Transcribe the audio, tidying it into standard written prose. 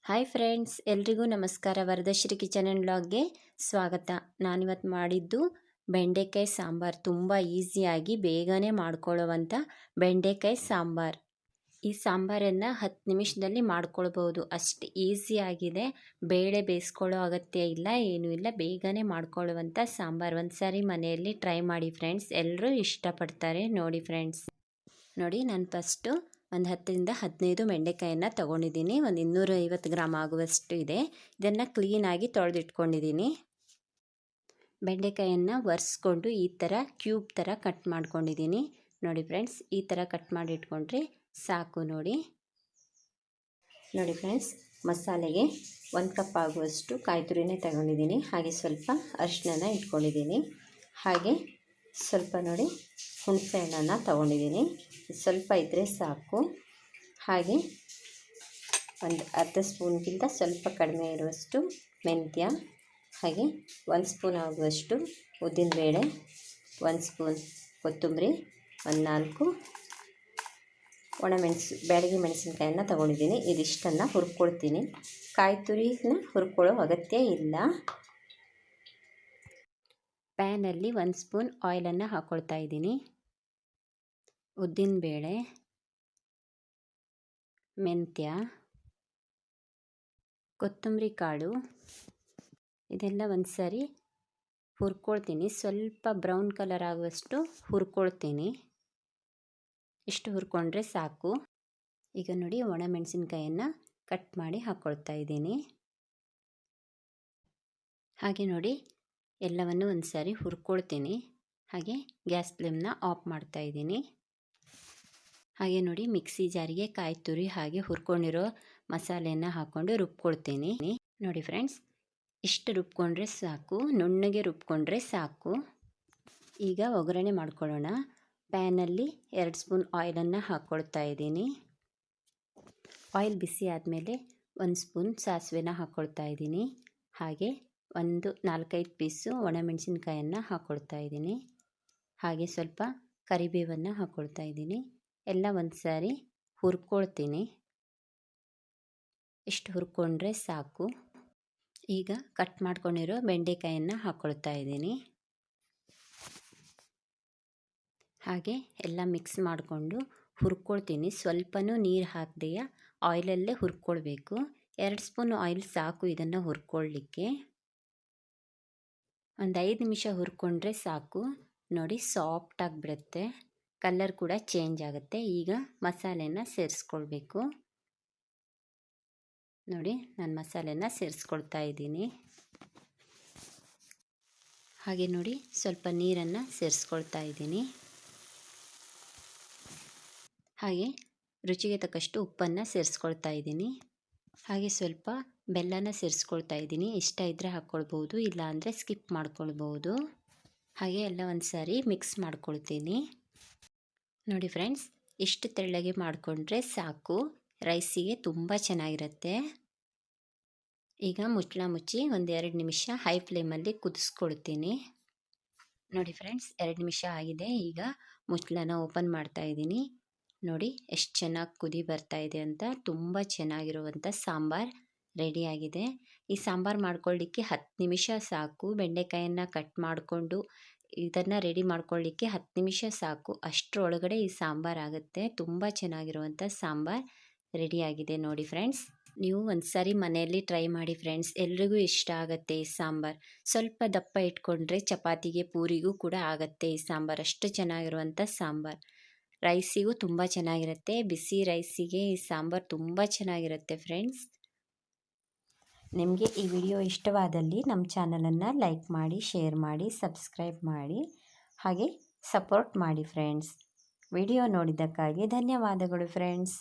Hi friends, ಎಲ್ರಿಗೂ ನಮಸ್ಕಾರ. Varadashri kitchen and ವ್ಲಾಗ್ಗೆ ಸ್ವಾಗತ. ನಾನಿವತ್ತು ಮಾಡಿದ್ದು ಬೆಂಡೆಕಾಯಿ ಸಾಂಬಾರು. ತುಂಬ ಈಸಿಯಾಗಿ ಬೇಗನೆ ಮಾಡ್ಕೊಳ್ಳುವಂಥ ಬೆಂಡೆಕಾಯಿ ಸಾಂಬಾರು. ಈ ಸಾಂಬಾರನ್ನು 10 ನಿಮಿಷದಲ್ಲಿ ಮಾಡ್ಕೊಳ್ಬೋದು. ಅಷ್ಟು ಈಸಿಯಾಗಿದೆ. ಬೇಳೆ ಬೇಯಿಸ್ಕೊಳ್ಳೋ ಅಗತ್ಯ ಇಲ್ಲ, ಏನೂ ಇಲ್ಲ. ಬೇಗನೆ ಮಾಡ್ಕೊಳ್ಳುವಂಥ ಸಾಂಬಾರು. ಒಂದು ಸಾರಿ ಮನೆಯಲ್ಲಿ ಟ್ರೈ ಮಾಡಿ ಫ್ರೆಂಡ್ಸ್, ಎಲ್ಲರೂ ಇಷ್ಟಪಡ್ತಾರೆ. ನೋಡಿ ಫ್ರೆಂಡ್ಸ್, ನೋಡಿ ನಾನು ಫಸ್ಟು ಒಂದು 10ರಿಂದ 15 ಬೆಂಡೆಕಾಯನ್ನು ತೊಗೊಂಡಿದ್ದೀನಿ. ಒಂದು 250 ಗ್ರಾಮ್ ಆಗುವಷ್ಟು ಇದೆ. ಇದನ್ನು ಕ್ಲೀನಾಗಿ ತೊಳೆದಿಟ್ಕೊಂಡಿದ್ದೀನಿ. ಬೆಂಡೆಕಾಯನ್ನು ಒರೆಸ್ಕೊಂಡು ಈ ಥರ ಕ್ಯೂಬ್ ಥರ ಕಟ್ ಮಾಡ್ಕೊಂಡಿದ್ದೀನಿ. ನೋಡಿ ಫ್ರೆಂಡ್ಸ್, ಈ ಥರ ಕಟ್ ಮಾಡಿ ಇಟ್ಕೊಂಡ್ರೆ ಸಾಕು. ನೋಡಿ ಫ್ರೆಂಡ್ಸ್, ಮಸಾಲೆಗೆ 1 ಕಪ್ ಆಗುವಷ್ಟು ಕಾಯಿ ತುರಿನೇ ತಗೊಂಡಿದ್ದೀನಿ. ಹಾಗೆ ಸ್ವಲ್ಪ ಅರಿಶಿನ ಇಟ್ಕೊಂಡಿದ್ದೀನಿ. ಹಾಗೆ ಸ್ವಲ್ಪ ನೋಡಿ ಹುಣಸೆ ಹಣ್ಣನ್ನು ತೊಗೊಂಡಿದ್ದೀನಿ. ಸ್ವಲ್ಪ ಇದ್ದರೆ ಸಾಕು. ಹಾಗೆ ಒಂದು ಅರ್ಧ ಸ್ಪೂನ್ಗಿಂತ ಸ್ವಲ್ಪ ಕಡಿಮೆ ಇರುವಷ್ಟು ಮೆಂತ್ಯ, ಹಾಗೆ 1 ಸ್ಪೂನ್ ಆಗುವಷ್ಟು ಉದ್ದಿನಬೇಳೆ, 1 ಸ್ಪೂನ್ ಕೊತ್ತಂಬರಿ, ಒಂದು 4 ಬ್ಯಾಡಗಿ ಮೆಣಸಿನ್ಕಾಯನ್ನು ತೊಗೊಂಡಿದ್ದೀನಿ. ಇದಿಷ್ಟನ್ನು ಹುರ್ಕೊಳ್ತೀನಿ. ಕಾಯಿ ತುರಿನ ಹುರ್ಕೊಳ್ಳೋ ಅಗತ್ಯ ಇಲ್ಲ. ಪ್ಯಾನಲ್ಲಿ 1 ಸ್ಪೂನ್ ಆಯಿಲನ್ನು ಹಾಕ್ಕೊಳ್ತಾ ಇದ್ದೀನಿ. ಉದ್ದಿನಬೇಳೆ, ಮೆಂತ್ಯ, ಕೊತ್ತಂಬರಿ ಕಾಳು ಇದೆಲ್ಲ ಒಂದು ಸಾರಿ ಹುರ್ಕೊಳ್ತೀನಿ. ಸ್ವಲ್ಪ ಬ್ರೌನ್ ಕಲರ್ ಆಗುವಷ್ಟು ಹುರ್ಕೊಳ್ತೀನಿ. ಇಷ್ಟು ಹುರ್ಕೊಂಡ್ರೆ ಸಾಕು. ಈಗ ನೋಡಿ ಒಣಮೆಣಸಿನ್ಕಾಯನ್ನು ಕಟ್ ಮಾಡಿ ಹಾಕ್ಕೊಳ್ತಾ ಇದ್ದೀನಿ. ಹಾಗೆ ನೋಡಿ ಎಲ್ಲವನ್ನು ಒಂದು ಸಾರಿ ಹುರ್ಕೊಳ್ತೀನಿ. ಹಾಗೆ ಗ್ಯಾಸ್ ಫ್ಲೇಮ್ನ ಆಫ್ ಮಾಡ್ತಾ ಇದ್ದೀನಿ. ಹಾಗೆ ನೋಡಿ ಮಿಕ್ಸಿ ಜಾರಿಗೆ ಕಾಯಿ ತುರಿ ಹಾಗೆ ಹುರ್ಕೊಂಡಿರೋ ಮಸಾಲೆಯನ್ನು ಹಾಕ್ಕೊಂಡು ರುಬ್ಕೊಳ್ತೀನಿ. ನೋಡಿ ಫ್ರೆಂಡ್ಸ್, ಇಷ್ಟು ರುಬ್ಕೊಂಡ್ರೆ ಸಾಕು, ನುಣ್ಣಗೆ ರುಬ್ಕೊಂಡ್ರೆ ಸಾಕು. ಈಗ ಒಗ್ಗರಣೆ ಮಾಡ್ಕೊಳ್ಳೋಣ. ಪ್ಯಾನಲ್ಲಿ 2 ಸ್ಪೂನ್ ಆಯಿಲನ್ನು ಹಾಕ್ಕೊಳ್ತಾ ಇದ್ದೀನಿ. ಆಯಿಲ್ ಬಿಸಿ ಆದಮೇಲೆ 1 ಸ್ಪೂನ್ ಸಾಸಿವೆನ ಹಾಕ್ಕೊಳ್ತಾ ಇದ್ದೀನಿ. ಹಾಗೆ ಒಂದು 4-5 ಪೀಸು ಒಣಮೆಣಸಿನ್ಕಾಯನ್ನು ಹಾಕ್ಕೊಳ್ತಾ ಇದ್ದೀನಿ. ಹಾಗೆ ಸ್ವಲ್ಪ ಕರಿಬೇವನ್ನು ಹಾಕ್ಕೊಳ್ತಾ ಇದ್ದೀನಿ. ಎಲ್ಲ ಒಂದು ಸಾರಿ ಹುರ್ಕೊಳ್ತೀನಿ. ಇಷ್ಟು ಹುರ್ಕೊಂಡ್ರೆ ಸಾಕು. ಈಗ ಕಟ್ ಮಾಡ್ಕೊಂಡಿರೋ ಬೆಂಡೆಕಾಯನ್ನು ಹಾಕ್ಕೊಳ್ತಾ ಇದ್ದೀನಿ. ಹಾಗೆ ಎಲ್ಲ ಮಿಕ್ಸ್ ಮಾಡಿಕೊಂಡು ಹುರ್ಕೊಳ್ತೀನಿ. ಸ್ವಲ್ಪನೂ ನೀರು ಹಾಕದೆಯ ಆಯಿಲಲ್ಲೇ ಹುರ್ಕೊಳ್ಬೇಕು. 2 ಸ್ಪೂನ್ ಆಯಿಲ್ ಸಾಕು ಇದನ್ನು ಹುರ್ಕೊಳ್ಳಿಕ್ಕೆ. ಒಂದು 5 ನಿಮಿಷ ಹುರ್ಕೊಂಡ್ರೆ ಸಾಕು. ನೋಡಿ ಸಾಫ್ಟಾಗಿ ಬಿಡುತ್ತೆ, ಕಲರ್ ಕೂಡ ಚೇಂಜ್ ಆಗುತ್ತೆ. ಈಗ ಮಸಾಲೆನ ಸೇರಿಸ್ಕೊಳ್ಬೇಕು. ನೋಡಿ ನಾನು ಮಸಾಲೆನ ಸೇರಿಸ್ಕೊಳ್ತಾ ಇದ್ದೀನಿ. ಹಾಗೆ ನೋಡಿ ಸ್ವಲ್ಪ ನೀರನ್ನು ಸೇರಿಸ್ಕೊಳ್ತಾ ಇದ್ದೀನಿ. ಹಾಗೆ ರುಚಿಗೆ ತಕ್ಕಷ್ಟು ಉಪ್ಪನ್ನು ಸೇರಿಸ್ಕೊಳ್ತಾ ಇದ್ದೀನಿ. ಹಾಗೆ ಸ್ವಲ್ಪ ಬೆಲ್ಲನ ಸೇರಿಸ್ಕೊಳ್ತಾ ಇದ್ದೀನಿ. ಇಷ್ಟ ಇದ್ದರೆ ಹಾಕ್ಕೊಳ್ಬೋದು, ಇಲ್ಲ ಅಂದರೆ ಸ್ಕಿಪ್ ಮಾಡ್ಕೊಳ್ಬೋದು. ಹಾಗೆ ಎಲ್ಲ ಒಂದು ಸಾರಿ ಮಿಕ್ಸ್ ಮಾಡ್ಕೊಳ್ತೀನಿ. ನೋಡಿ ಫ್ರೆಂಡ್ಸ್, ಇಷ್ಟು ತೆಳ್ಳಗೆ ಮಾಡಿಕೊಂಡ್ರೆ ಸಾಕು. ರೈಸಿಗೆ ತುಂಬ ಚೆನ್ನಾಗಿರುತ್ತೆ. ಈಗ ಮುಚ್ಚಳ ಮುಚ್ಚಿ ಒಂದು 2 ನಿಮಿಷ ಹೈ ಫ್ಲೇಮಲ್ಲಿ ಕುದಿಸ್ಕೊಳ್ತೀನಿ. ನೋಡಿ ಫ್ರೆಂಡ್ಸ್, 2 ನಿಮಿಷ ಆಗಿದೆ. ಈಗ ಮುಚ್ಚಳನ ಓಪನ್ ಮಾಡ್ತಾ ಇದ್ದೀನಿ. ನೋಡಿ ಎಷ್ಟು ಚೆನ್ನಾಗಿ ಕುದಿ ಬರ್ತಾ ಇದೆ ಅಂತ. ತುಂಬ ಚೆನ್ನಾಗಿರುವಂಥ ಸಾಂಬಾರು ರೆಡಿಯಾಗಿದೆ. ಈ ಸಾಂಬಾರು ಮಾಡ್ಕೊಳ್ಳಿಕ್ಕೆ 10 ನಿಮಿಷ ಸಾಕು. ಬೆಂಡೆಕಾಯನ್ನು ಕಟ್ ಮಾಡಿಕೊಂಡು ಇದನ್ನು ರೆಡಿ ಮಾಡ್ಕೊಳ್ಳಿಕ್ಕೆ 10 ನಿಮಿಷ ಸಾಕು. ಅಷ್ಟರೊಳಗಡೆ ಈ ಸಾಂಬಾರು ಆಗುತ್ತೆ. ತುಂಬ ಚೆನ್ನಾಗಿರುವಂಥ ಸಾಂಬಾರು ರೆಡಿಯಾಗಿದೆ. ನೋಡಿ ಫ್ರೆಂಡ್ಸ್, ನೀವು ಒಂದು ಸಾರಿ ಮನೆಯಲ್ಲಿ ಟ್ರೈ ಮಾಡಿ ಫ್ರೆಂಡ್ಸ್, ಎಲ್ರಿಗೂ ಇಷ್ಟ ಆಗುತ್ತೆ ಈ ಸಾಂಬಾರು. ಸ್ವಲ್ಪ ದಪ್ಪ ಇಟ್ಕೊಂಡ್ರೆ ಚಪಾತಿಗೆ ಪೂರಿಗೂ ಕೂಡ ಆಗುತ್ತೆ ಈ ಸಾಂಬಾರು. ಅಷ್ಟು ಚೆನ್ನಾಗಿರುವಂಥ ಸಾಂಬಾರು. ರೈಸಿಗೂ ತುಂಬ ಚೆನ್ನಾಗಿರುತ್ತೆ. ಬಿಸಿ ರೈಸಿಗೆ ಈ ಸಾಂಬಾರು ತುಂಬ ಚೆನ್ನಾಗಿರುತ್ತೆ ಫ್ರೆಂಡ್ಸ್. ನಿಮಗೆ ಈ ವಿಡಿಯೋ ಇಷ್ಟವಾದಲ್ಲಿ ನಮ್ಮ ಚಾನಲನ್ನು ಲೈಕ್ ಮಾಡಿ, ಶೇರ್ ಮಾಡಿ, ಸಬ್ಸ್ಕ್ರೈಬ್ ಮಾಡಿ, ಹಾಗೆ ಸಪೋರ್ಟ್ ಮಾಡಿ ಫ್ರೆಂಡ್ಸ್. ವಿಡಿಯೋ ನೋಡಿದ್ದಕ್ಕಾಗಿ ಧನ್ಯವಾದಗಳು ಫ್ರೆಂಡ್ಸ್.